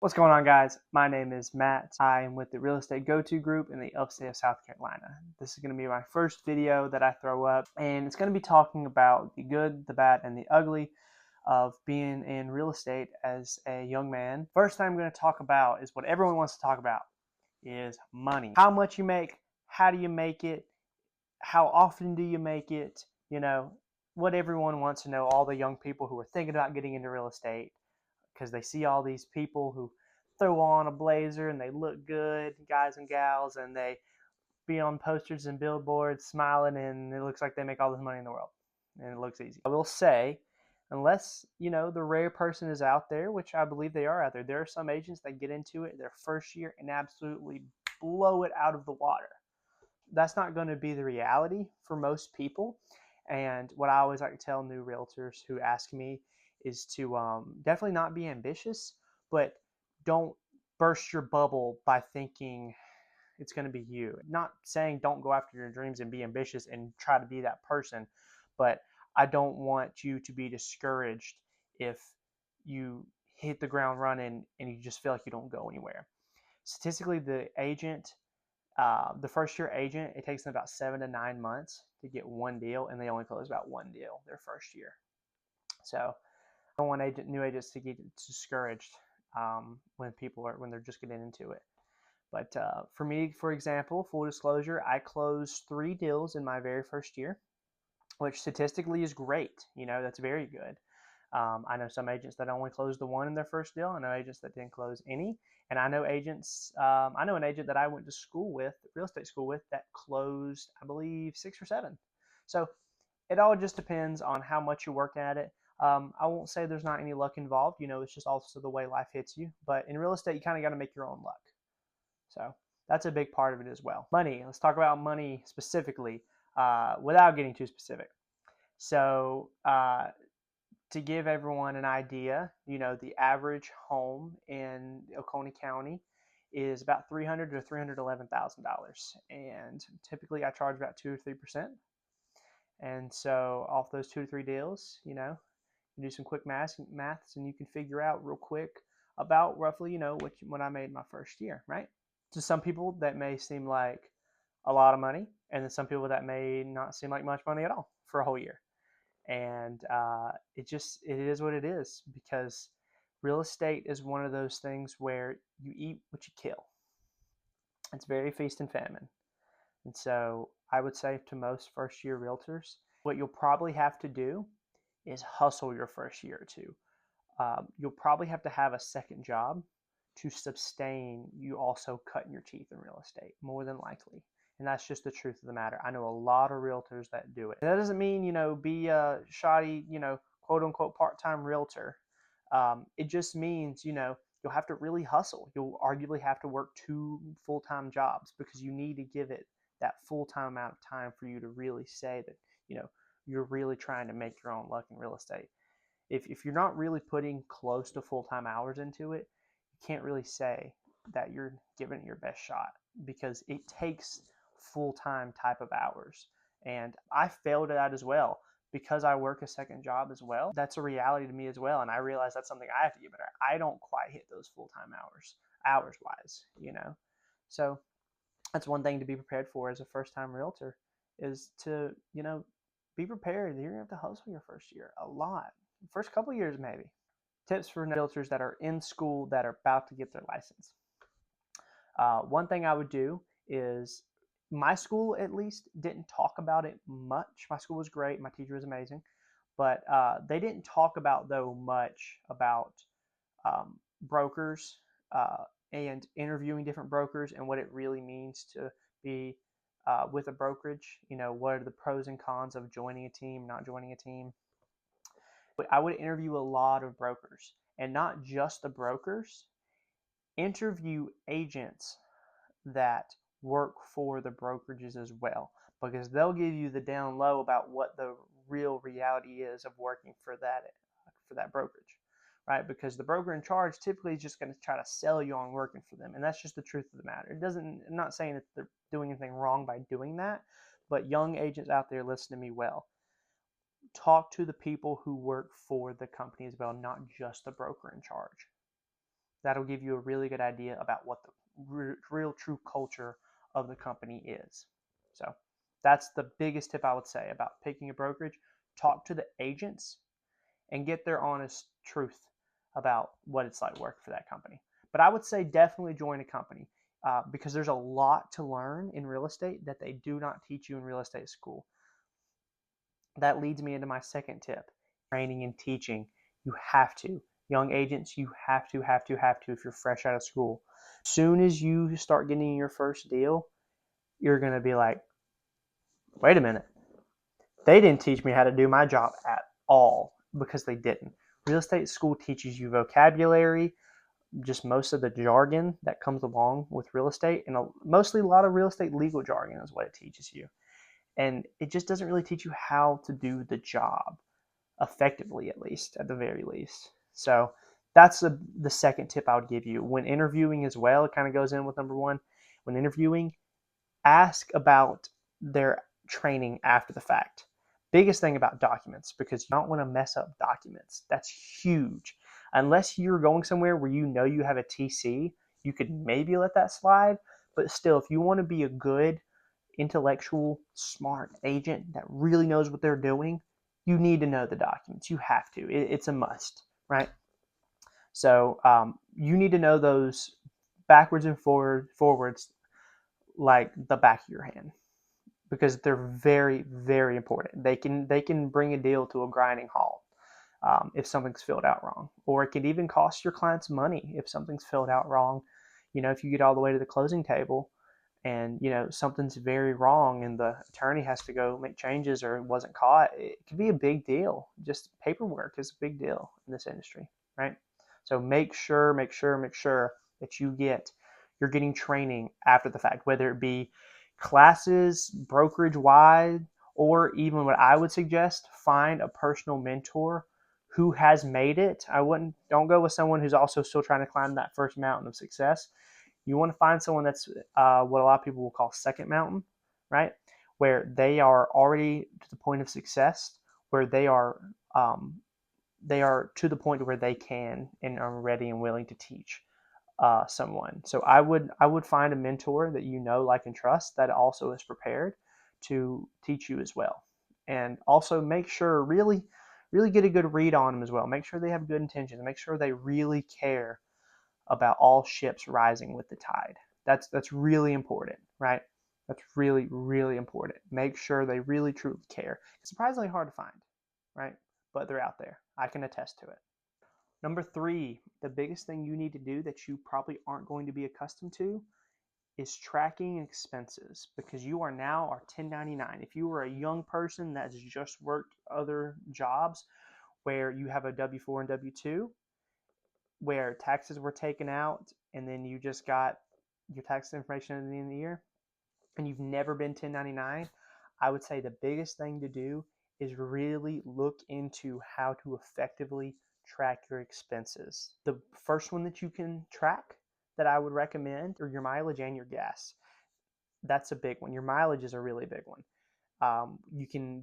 What's going on, guys? My name is Matt. I am with the Real Estate Go-To Group in the upstate of South Carolina. This is going to be my first video that I throw up, and it's going to be talking about the good, the bad, and the ugly of being in real estate as a young man. First thing I'm going to talk about is what everyone wants to talk about, is money. How much you make, how do you make it, how often do you make it, what everyone wants to know, all the young people who are thinking about getting into real estate, because they see all these people who throw on a blazer and they look good, guys and gals, and they be on posters and billboards smiling, and it looks like they make all the money in the world and it looks easy. I will say, unless the rare person is out there, which I believe they are out there, there are some agents that get into it their first year and absolutely blow it out of the water. That's not going to be the reality for most people. And what I always like to tell new realtors who ask me is to definitely not be ambitious, but don't burst your bubble by thinking it's going to be you. Not saying don't go after your dreams and be ambitious and try to be that person, but I don't want you to be discouraged if you hit the ground running and you just feel like you don't go anywhere. Statistically, the first year agent, it takes them about 7 to 9 months to get one deal, and they only close about one deal their first year. So I don't want new agents to get discouraged when they're just getting into it. But for me, for example, full disclosure, I closed 3 deals in my very first year, which statistically is great. That's very good. I know some agents that only closed the one in their first deal. I know agents that didn't close any. And I know agents, I know an agent that I went to school with, real estate school with, that closed, I believe, 6 or 7. So it all just depends on how much you work at it. I won't say there's not any luck involved. It's just also the way life hits you. But in real estate, you kind of got to make your own luck. So that's a big part of it as well. Money. Let's talk about money specifically without getting too specific. So to give everyone an idea, the average home in Oconee County is about $300,000 to $311,000, and typically I charge about 2 or 3%. And so off those 2 to 3 deals, you do some quick maths, and you can figure out real quick about roughly, what I made my first year, right? To some people, that may seem like a lot of money, and then some people that may not seem like much money at all for a whole year. And it is what it is, because real estate is one of those things where you eat what you kill. It's very feast and famine. And so I would say to most first year realtors, what you'll probably have to do is hustle your first year or two. You'll probably have to have a second job to sustain you also cutting your teeth in real estate, more than likely. And that's just the truth of the matter. I know a lot of realtors that do it. And that doesn't mean, be a shoddy, quote unquote part-time realtor. It just means, you'll have to really hustle. You'll arguably have to work 2 full-time jobs, because you need to give it that full-time amount of time for you to really say that, you're really trying to make your own luck in real estate. If you're not really putting close to full-time hours into it, you can't really say that you're giving it your best shot, because it takes full-time type of hours. And I failed at that as well, because I work a second job as well. That's a reality to me as well, and I realize that's something I have to get better at. I don't quite hit those full-time hours wise. So that's one thing to be prepared for as a first-time realtor, is to be prepared. You're gonna have to hustle your first year a lot, first couple years maybe. Tips for realtors that are in school that are about to get their license. One thing I would do is, my school at least didn't talk about it much. My school was great. My teacher was amazing. But they didn't talk about, though, much about brokers and interviewing different brokers and what it really means to be with a brokerage. What are the pros and cons of joining a team, not joining a team. I would interview a lot of brokers, and not just the brokers. Interview agents that work for the brokerages as well, because they'll give you the down low about what the real reality is of working for that brokerage, right? Because the broker in charge typically is just going to try to sell you on working for them, and that's just the truth of the matter. I'm not saying that they're doing anything wrong by doing that, but young agents out there, listen to me well. Talk to the people who work for the company as well, not just the broker in charge. That'll give you a really good idea about what the real true culture of the company is. So that's the biggest tip I would say about picking a brokerage. Talk to the agents and get their honest truth about what it's like working for that company. But I would say definitely join a company because there's a lot to learn in real estate that they do not teach you in real estate school. That leads me into my second tip: training and teaching. You have to. Young agents, you have to if you're fresh out of school. As soon as you start getting your first deal, you're going to be like, wait a minute. They didn't teach me how to do my job at all, because they didn't. Real estate school teaches you vocabulary, just most of the jargon that comes along with real estate, and mostly a lot of real estate legal jargon is what it teaches you. And it just doesn't really teach you how to do the job effectively, at least, at the very least. So that's the second tip I would give you. When interviewing as well, it kind of goes in with number one. When interviewing, ask about their training after the fact. Biggest thing about documents, because you don't want to mess up documents. That's huge. Unless you're going somewhere where you know you have a TC, you could maybe let that slide. But still, if you want to be a good, intellectual, smart agent that really knows what they're doing, you need to know the documents. You have to. It's a must, right? So you need to know those backwards and forwards like the back of your hand, because they're very, very important. They can bring a deal to a grinding halt if something's filled out wrong, or it could even cost your clients money if something's filled out wrong. If you get all the way to the closing table and something's very wrong and the attorney has to go make changes or it wasn't caught, it could be a big deal. Just paperwork is a big deal in this industry, right? So make sure that you're getting training after the fact, whether it be classes brokerage wide, or even what I would suggest, find a personal mentor who has made it. Don't go with someone who's also still trying to climb that first mountain of success. You want to find someone that's what a lot of people will call second mountain, right? Where they are already to the point of success, where they are to the point where they can and are ready and willing to teach someone. So I would find a mentor that like, and trust, that also is prepared to teach you as well. And also make sure really get a good read on them as well. Make sure they have good intentions. Make sure they really care about all ships rising with the tide. That's really important, right? That's really, really important. Make sure they really truly care. It's surprisingly hard to find, right? But they're out there. I can attest to it. Number three, the biggest thing you need to do that you probably aren't going to be accustomed to is tracking expenses, because you are now our 1099. If you were a young person that's just worked other jobs where you have a W-4 and W-2, where taxes were taken out and then you just got your tax information at the end of the year and you've never been 1099, I would say the biggest thing to do is really look into how to effectively track your expenses. The first one that you can track that I would recommend are your mileage and your gas. That's a big one. Your mileage is a really big one.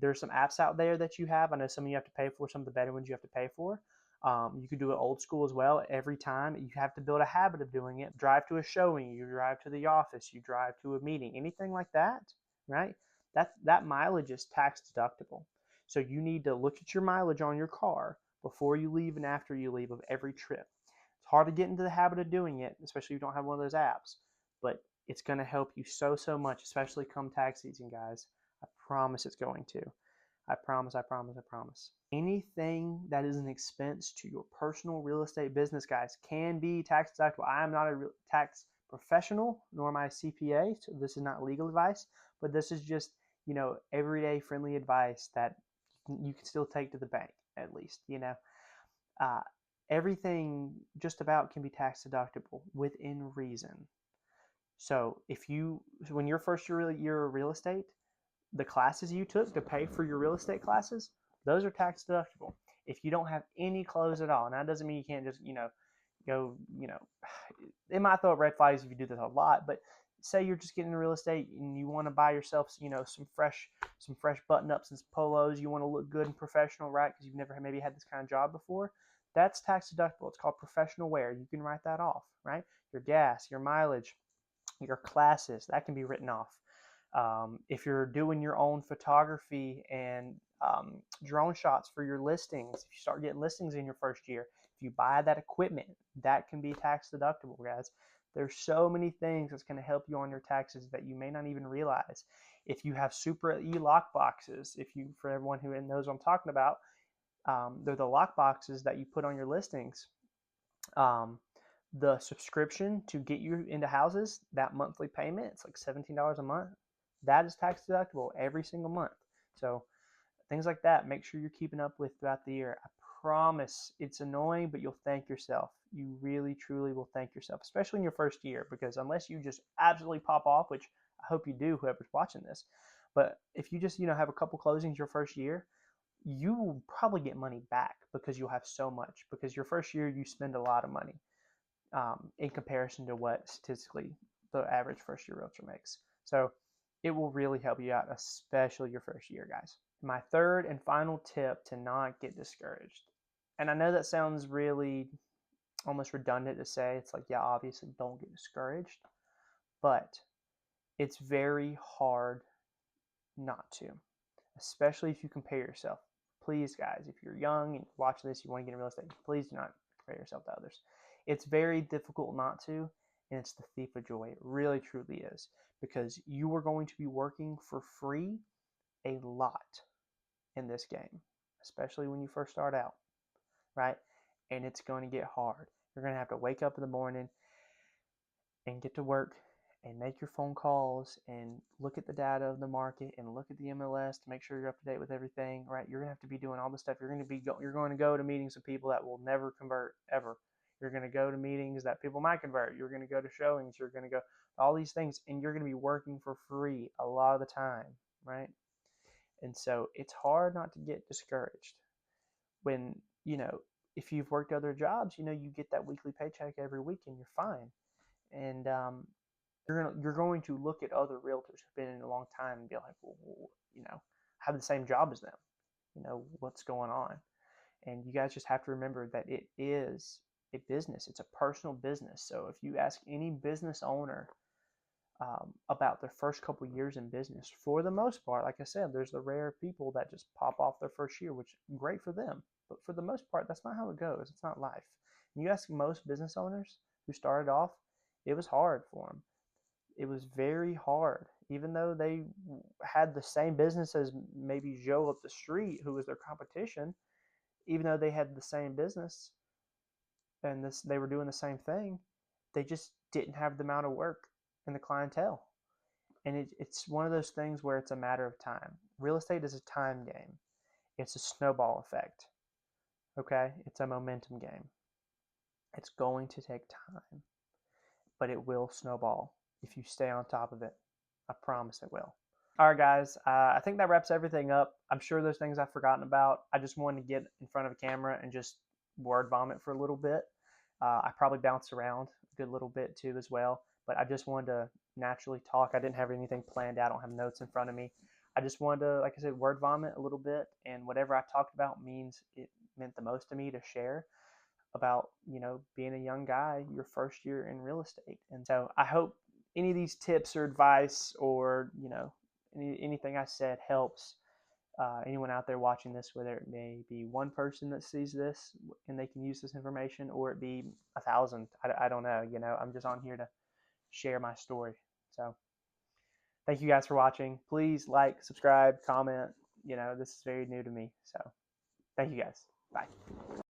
There's some apps out there that you have. I know some of you have to pay for, some of the better ones you have to pay for. You can do it old school as well. Every time you have to build a habit of doing it. Drive to a showing, you drive to the office, you drive to a meeting, anything like that, right? That mileage is tax deductible. So you need to look at your mileage on your car before you leave and after you leave of every trip. It's hard to get into the habit of doing it, especially if you don't have one of those apps, but it's going to help you so much, especially come tax season, guys. I promise it's going to. I promise. Anything that is an expense to your personal real estate business, guys, can be tax deductible. I am not a tax professional, nor am I a CPA, so this is not legal advice, but this is just, everyday friendly advice that you can still take to the bank, at least, Uh, everything just about can be tax deductible within reason. So when you're first year of real estate, the classes you took to pay for your real estate classes, those are tax deductible. If you don't have any clothes at all, and that doesn't mean you can't just, go, it might throw up red flags if you do this a lot, but say you're just getting into real estate and you want to buy yourself, some fresh button ups and some polos. You want to look good and professional, right? Because you've never maybe had this kind of job before. That's tax deductible. It's called professional wear. You can write that off, right? Your gas, your mileage, your classes, that can be written off. If you're doing your own photography and drone shots for your listings, if you start getting listings in your first year, if you buy that equipment, that can be tax deductible, guys. There's so many things that's going to help you on your taxes that you may not even realize. If you have Supra E lock boxes, for everyone who knows what I'm talking about, they're the lock boxes that you put on your listings. The subscription to get you into houses, that monthly payment, it's like $17 a month. That is tax deductible every single month. So things like that, make sure you're keeping up with throughout the year. I promise it's annoying, but you'll thank yourself. You really, truly will thank yourself, especially in your first year, because unless you just absolutely pop off, which I hope you do, whoever's watching this, but if you just, have a couple closings your first year, you will probably get money back because you'll have so much, because your first year you spend a lot of money in comparison to what statistically the average first year realtor makes. So it will really help you out, especially your first year, guys. My third and final tip to not get discouraged. And I know that sounds really almost redundant to say. It's like, yeah, obviously don't get discouraged, but it's very hard not to, especially if you compare yourself. Please, guys, if you're young and you're watching this, you want to get in real estate, please do not compare yourself to others. It's very difficult not to, and it's the thief of joy. It really, truly is, because you are going to be working for free a lot in this game, especially when you first start out, right? And it's going to get hard. You're going to have to wake up in the morning and get to work and make your phone calls and look at the data of the market and look at the MLS to make sure you're up to date with everything, right? You're going to have to be doing all this stuff. You're going to go to meetings with people that will never convert ever. You're going to go to meetings that people might convert. You're going to go to showings. You're going to go all these things, and you're going to be working for free a lot of the time, right? And so it's hard not to get discouraged when, if you've worked other jobs, you get that weekly paycheck every week and you're fine. And you're going to look at other realtors who've been in a long time and be like, well, have the same job as them. What's going on? And you guys just have to remember that it is a business. It's a personal business. So if you ask any business owner about their first couple years in business, for the most part, like I said, there's the rare people that just pop off their first year, which is great for them. But for the most part, that's not how it goes. It's not life. And you ask most business owners who started off, it was hard for them. It was very hard, even though they had the same business as maybe Joe up the street, who was their competition. Even though they had the same business and they were doing the same thing, they just didn't have the amount of work and the clientele. And it's one of those things where it's a matter of time. Real estate is a time game. It's a snowball effect. Okay? It's a momentum game. It's going to take time, but it will snowball if you stay on top of it. I promise it will. All right, guys. I think that wraps everything up. I'm sure there's things I've forgotten about. I just wanted to get in front of a camera and just word vomit for a little bit. I probably bounced around a good little bit too as well, but I just wanted to naturally talk. I didn't have anything planned out. I don't have notes in front of me. I just wanted to, like I said, word vomit a little bit, and whatever I talked about meant the most to me to share about, being a young guy, your first year in real estate. And so I hope any of these tips or advice or, anything I said helps anyone out there watching this, whether it may be one person that sees this and they can use this information, or it be 1,000. I don't know. I'm just on here to share my story. So thank you guys for watching. Please like, subscribe, comment. This is very new to me. So thank you guys. Bye.